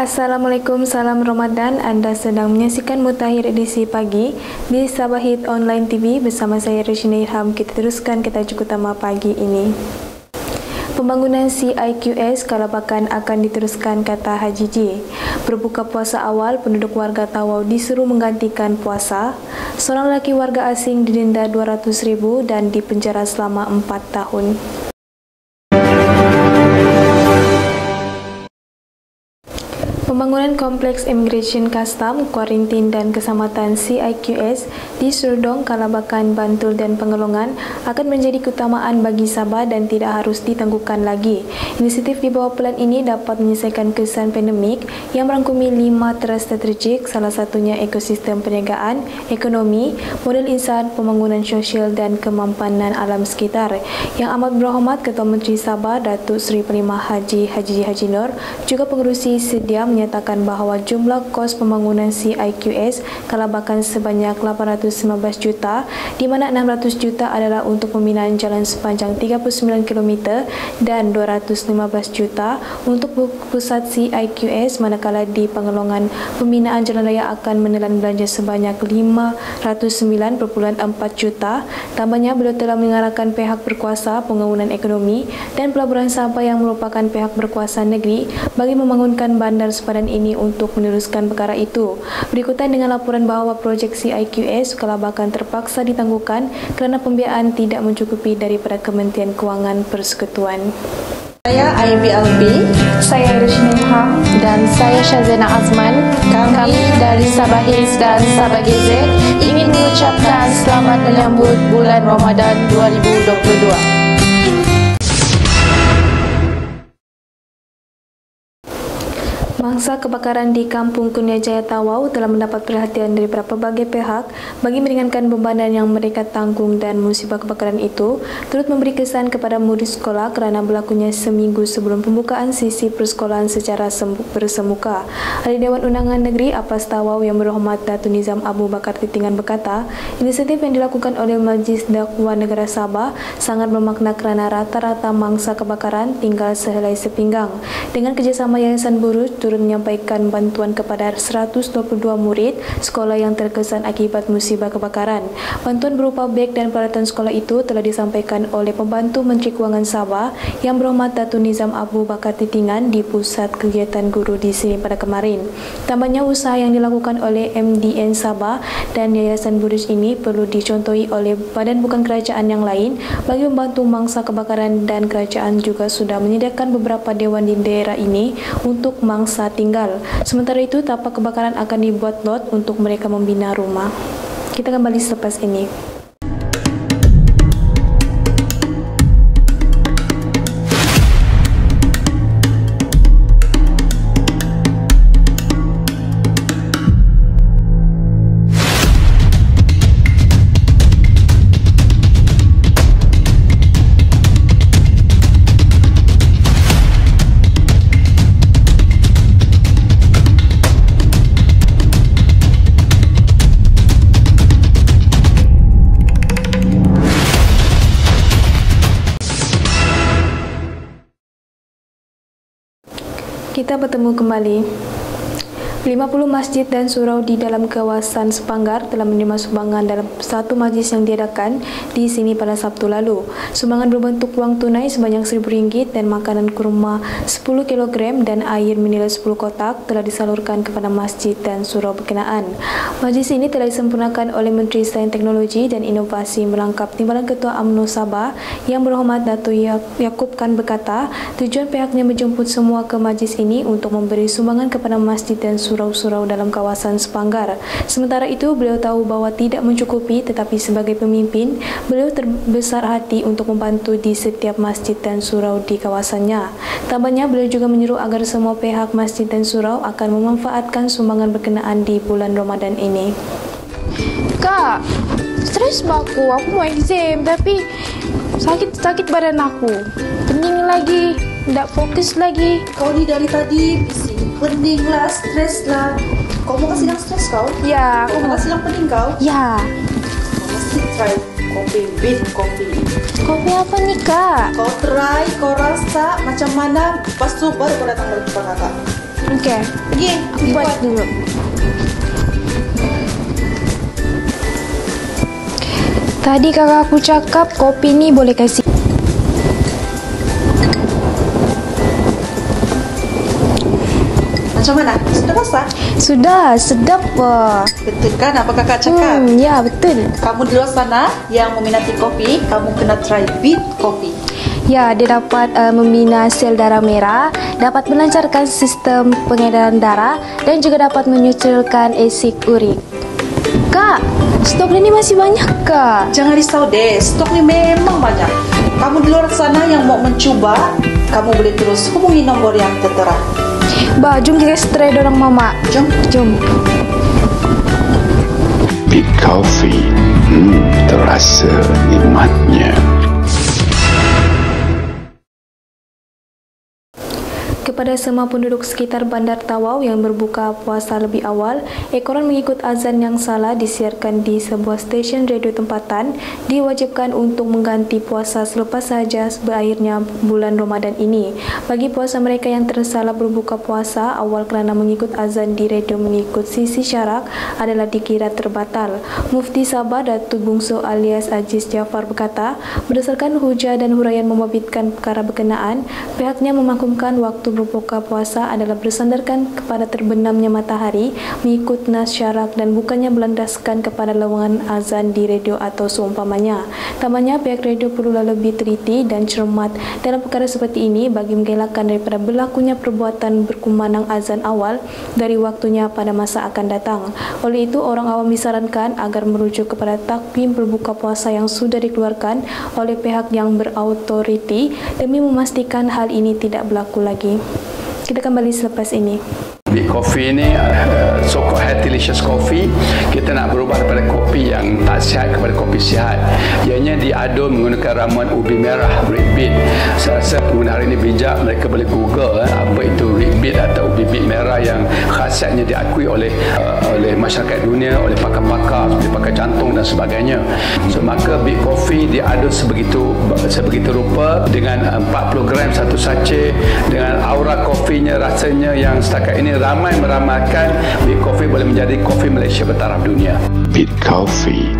Assalamualaikum, salam Ramadan. Anda sedang menyaksikan Mutakhir edisi pagi di Sabah Hit Online TV bersama saya Rishina Irham. Kita teruskan ke tajuk utama pagi ini. Pembangunan CIQS Kalabakan akan diteruskan, kata Haji J. Berbuka puasa awal, penduduk warga Tawau disuruh menggantikan puasa. Seorang lelaki warga asing didenda RM200,000 dan dipenjara selama 4 tahun. Pembangunan Kompleks Immigration Custom, Kuarantin dan Keselamatan CIQS di Serdong, Kalabakan, Bantul dan Pengelongan akan menjadi keutamaan bagi Sabah dan tidak harus ditangguhkan lagi. Inisiatif di bawah pelan ini dapat menyelesaikan kesan pandemik yang merangkumi 5 teras strategik, salah satunya ekosistem perniagaan, ekonomi, modal insan, pembangunan sosial dan kemampanan alam sekitar. Yang amat berhormat Ketua Menteri Sabah Datuk Seri Panglima Haji Haji Nur juga pengerusi sedia menyatakan bahawa jumlah kos pembangunan CIQS Kalabakan sebanyak 819 juta, di mana 600 juta adalah untuk pembinaan jalan sepanjang 39 km dan 215 juta untuk pusat CIQS, manakala di Pengelongan pembinaan jalan raya akan menelan belanja sebanyak 509.4 juta. Tambahnya, beliau telah mengarahkan pihak berkuasa pembangunan ekonomi dan pelaburan Sabah yang merupakan pihak berkuasa negeri bagi membangunkan bandar sepadan ini untuk meneruskan perkara itu. Berikutan dengan laporan bahawa projek CIQS Kalabakan terpaksa ditangguhkan kerana pembiayaan tidak mencukupi daripada Kementerian Kewangan Persekutuan. Saya IBLB, Saya Rishina Irham dan saya Shazena Azman. Kami dari Sabah Hits dan Sabah GZ ingin mengucapkan selamat menyambut bulan Ramadan 2022. Mangsa kebakaran di Kampung Kurnia Jaya Tawau telah mendapat perhatian daripada pelbagai pihak bagi meringankan bebanan yang mereka tanggung, dan musibah kebakaran itu turut memberi kesan kepada murid sekolah kerana berlakunya seminggu sebelum pembukaan sesi persekolahan secara bersemuka. Ahli Dewan Undangan Negeri Apas Tawau Yang Berhormat Datuk Nizam Abu Bakar Titingan berkata, inisiatif yang dilakukan oleh Majlis Dakwah Negara Sabah sangat bermakna kerana rata-rata mangsa kebakaran tinggal sehelai sepinggang. Dengan kerjasama Yayasan Buruj turut menyampaikan bantuan kepada 122 murid sekolah yang terkesan akibat musibah kebakaran. Bantuan berupa beg dan peralatan sekolah itu telah disampaikan oleh Pembantu Menteri Kewangan Sabah Yang Berhormat Datuk Nizam Abu Bakar Titingan di Pusat Kegiatan Guru di sini pada kemarin. Tambahnya, usaha yang dilakukan oleh MDN Sabah dan Yayasan Buruj ini perlu dicontohi oleh badan bukan kerajaan yang lain bagi membantu mangsa kebakaran, dan kerajaan juga sudah menyediakan beberapa dewan di daerah ini untuk mangsa tinggal. Sementara itu, tapak kebakaran akan dibuat lot untuk mereka membina rumah. Kita kembali selepas ini. Kita bertemu kembali. 50 masjid dan surau di dalam kawasan Sepanggar telah menerima sumbangan dalam satu majlis yang diadakan di sini pada Sabtu lalu. Sumbangan berbentuk wang tunai sebanyak RM1,000 dan makanan kurma 10 kg dan air mineral 10 kotak telah disalurkan kepada masjid dan surau berkenaan. Majlis ini telah disempurnakan oleh Menteri Sains Teknologi dan Inovasi melangkap Timbalan Ketua UMNO Sabah Yang Berhormat Datuk Yaakob Khan berkata, tujuan pihaknya menjemput semua ke majlis ini untuk memberi sumbangan kepada masjid dan surau-surau dalam kawasan Sepanggar. Sementara itu, beliau tahu bahawa tidak mencukupi, tetapi sebagai pemimpin, beliau terbesar hati untuk membantu di setiap masjid dan surau di kawasannya. Tambahnya, beliau juga menyuruh agar semua pihak masjid dan surau akan memanfaatkan sumbangan berkenaan di bulan Ramadan ini. Kak, stres aku mau exam tapi sakit badan aku. Pening lagi, tak fokus lagi. Kau ni dari tadi bising, pening lah, stres lah. Kau mau kasih yang stres kau? Ya, Kau mau kasih yang pening kau? Ya. Kau mesti try Kopi beet coffee. Kopi apa nih, Kak? Kau try, kau rasa macam mana, lepas tu baru kau datang balik ke kakak. Oke, Pergi, aku buat dulu. Tadi kakak aku cakap kopi ni boleh kasih. Macam mana? Sudah rasa? Sudah, sedap wah. Betul kan apa kakak cakap? Ya, betul. Kamu di luar sana yang meminati kopi, kamu kena try beet coffee. Ya, dia dapat membina sel darah merah, dapat melancarkan sistem pengedaran darah dan juga dapat menyucikan asid urik. Kak, stok ini masih banyak, Kak. Jangan risau deh, stok ni memang banyak. Kamu di luar sana yang mau mencuba, kamu boleh terus hubungi nombor yang tertera. Bah, jom kita try dorang mama. Jom. Jom. Beet Coffee, terasa nikmatnya. Kepada semua penduduk sekitar Bandar Tawau yang berbuka puasa lebih awal, ekoran mengikut azan yang salah disiarkan di sebuah stesen radio tempatan diwajibkan untuk mengganti puasa selepas sahaja berakhirnya bulan Ramadan ini. Bagi puasa mereka yang tersalah berbuka puasa awal kerana mengikut azan di radio mengikut sisi syarak adalah dikira terbatal. Mufti Sabah Datuk Bungsu alias Aziz Jafar berkata, berdasarkan hujah dan huraian membabitkan perkara berkenaan, pihaknya memaklumkan waktu berbuka puasa adalah bersandarkan kepada terbenamnya matahari mengikut nas syarak dan bukannya berlandaskan kepada lawangan azan di radio atau seumpamanya. Tambahnya, pihak radio perlulah lebih teliti dan cermat dalam perkara seperti ini bagi mengelakkan daripada berlakunya perbuatan berkumandang azan awal dari waktunya pada masa akan datang. Oleh itu, orang awam disarankan agar merujuk kepada takvim berbuka puasa yang sudah dikeluarkan oleh pihak yang berautoriti demi memastikan hal ini tidak berlaku lagi. Kita kembali selepas ini. Beet Coffee ni so-called health delicious coffee. Kita nak berubah daripada kopi yang tak sihat kepada kopi sihat. Ianya diadun menggunakan ramuan ubi merah, red beet. Saya rasa pengguna hari ini bijak, mereka boleh google apa itu red beet atau ubi beet merah yang khasiatnya diakui oleh masyarakat dunia, oleh pakar-pakar seperti pakar jantung dan sebagainya. So maka Beet Coffee diadun sebegitu rupa dengan 40 gram satu sachet, dengan aura kopinya rasanya yang setakat ini ramai meramalkan Beet Coffee boleh menjadi kopi Malaysia bertaraf dunia. Beet Coffee,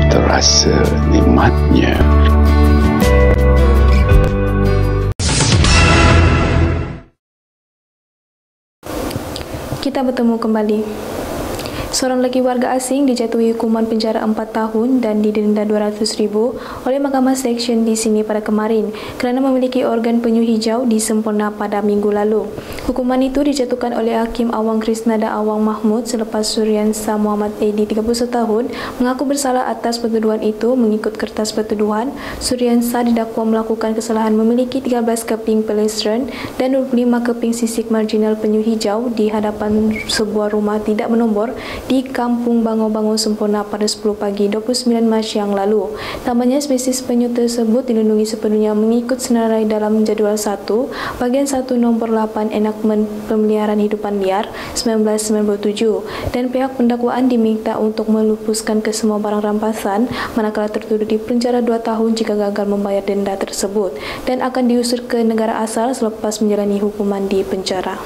terasa nikmatnya. Kita bertemu kembali. Seorang lelaki warga asing dijatuhi hukuman penjara 4 tahun dan didenda RM200,000 oleh Mahkamah Seksyen di sini pada kemarin kerana memiliki organ penyu hijau disempurna pada minggu lalu. Hukuman itu dijatuhkan oleh Hakim Awang Krisnada Awang Mahmud selepas Suryansa Muhammad Edi 31 tahun mengaku bersalah atas pertuduhan itu. Mengikut kertas pertuduhan, Suryansa didakwa melakukan kesalahan memiliki 13 keping pelestren dan 25 keping sisik marginal penyu hijau di hadapan sebuah rumah tidak bernombor di Kampung Bango-Bango Sempurna pada 10 pagi 29 Mac yang lalu. Tambahnya, spesies penyu tersebut dilindungi sepenuhnya mengikut senarai dalam Jadual 1, Bahagian 1 Nombor 8 Enakmen Pemeliharaan Hidupan Liar 1997 dan pihak pendakwaan diminta untuk melupuskan kesemua barang rampasan manakala tertuduh di penjara 2 tahun jika gagal membayar denda tersebut dan akan diusir ke negara asal selepas menjalani hukuman di penjara.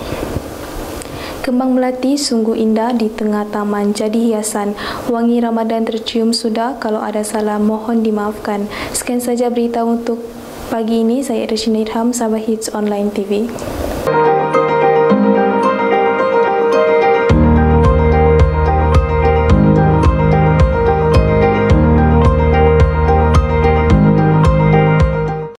Kembang melati sungguh indah di tengah taman jadi hiasan. Wangi Ramadan tercium sudah, kalau ada salah mohon dimaafkan. Sekian saja berita untuk pagi ini. Saya Rashina Irham, Sabah Hits Online TV.